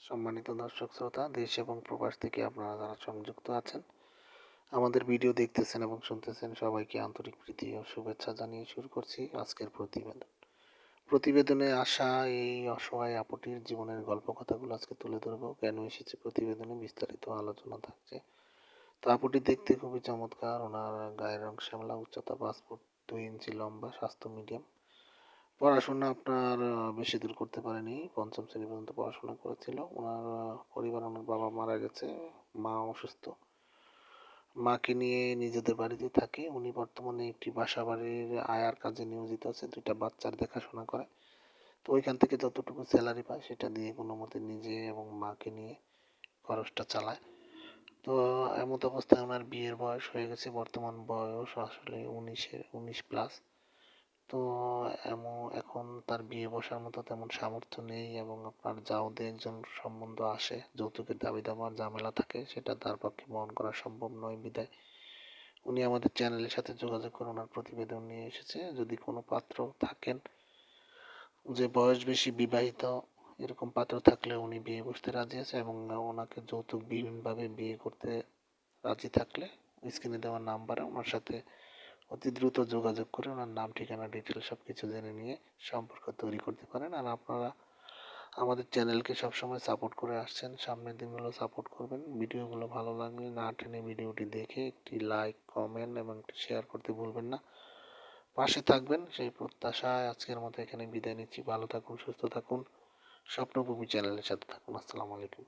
সম্মানিত দর্শক শ্রোতা, দেশ এবং প্রবাস থেকে আপনারা যারা সংযুক্ত আছেন, আমাদের ভিডিও দেখতেছেন এবং শুনতেছেন, সবাইকে আন্তরিক প্রীতি ও শুভেচ্ছা জানিয়ে শুরু করছি আজকের প্রতিবেদন। প্রতিবেদনে আসা এই অসহায় আপুটির জীবনের গল্প কথাগুলো আজকে তুলে ধরবো। কেন এসেছে প্রতিবেদনে বিস্তারিত আলোচনা থাকছে। তো আপুটি দেখতে খুবই চমৎকার। ওনার গায়ের রং শ্যামলা, উচ্চতা 5 ফুট 2 ইঞ্চি, লম্বা, স্বাস্থ্য মিডিয়াম। পড়াশোনা আপনার বেশি দূর করতে পারেনি, পঞ্চম শ্রেণী পর্যন্ত পড়াশোনা করেছিল। ওনার পরিবার, ওনার বাবা মারা গেছে, মা অসুস্থ। মাকে নিয়ে নিজেদের বাড়িতে থাকে। উনি বর্তমানে একটি বাসা বাড়ির আয়ার কাজে নিয়োজিত আছে, 2টা বাচ্চার দেখাশোনা করে। তো ওইখান থেকে যতটুকু স্যালারি পায় সেটা দিয়ে কোনো মতে নিজে এবং মাকে নিয়ে খরচটা চালায়। তো এমত অবস্থায় ওনার বিয়ের বয়স হয়ে গেছে, বর্তমান বয়স আসলে 19+। তো এখন তার বিয়ে বসার মতো তেমন সামর্থ্য নেই, এবং আপনার যদি একজন সম্বন্ধ আসে, যৌতুকের দাবি দাবার ঝামেলা থাকে, সেটা তার পক্ষে বহন করা সম্ভব নয় বিধায় উনি আমাদের চ্যানেলের সাথে যোগাযোগ করে ওনার প্রতিবেদন নিয়ে এসেছে। যদি কোনো পাত্র থাকেন যে বয়স বেশি, বিবাহিত, এরকম পাত্র থাকলে উনি বিয়ে বসতে রাজি আছে, এবং ওনাকে যৌতুক বিহীনভাবে বিয়ে করতে রাজি থাকলে স্ক্রিনে দেওয়া নাম্বারে ওনার সাথে অতি দ্রুত যোগাযোগ করে ওনার নাম, ঠিকানা, ডিটেল সব কিছু জেনে নিয়ে সম্পর্ক তৈরি করতে পারেন। আর আপনারা আমাদের চ্যানেলকে সবসময় সাপোর্ট করে আসছেন, সামনের দিনগুলো সাপোর্ট করবেন। ভিডিওগুলো ভালো লাগলে না টেনে ভিডিওটি দেখে একটি লাইক, কমেন্ট এবং একটি শেয়ার করতে ভুলবেন না। পাশে থাকবেন সেই প্রত্যাশায় আজকের মতো এখানে বিদায় নিচ্ছি। ভালো থাকুন, সুস্থ থাকুন, স্বপ্নভূমি চ্যানেলের সাথে থাকুন। আসসালামু আলাইকুম।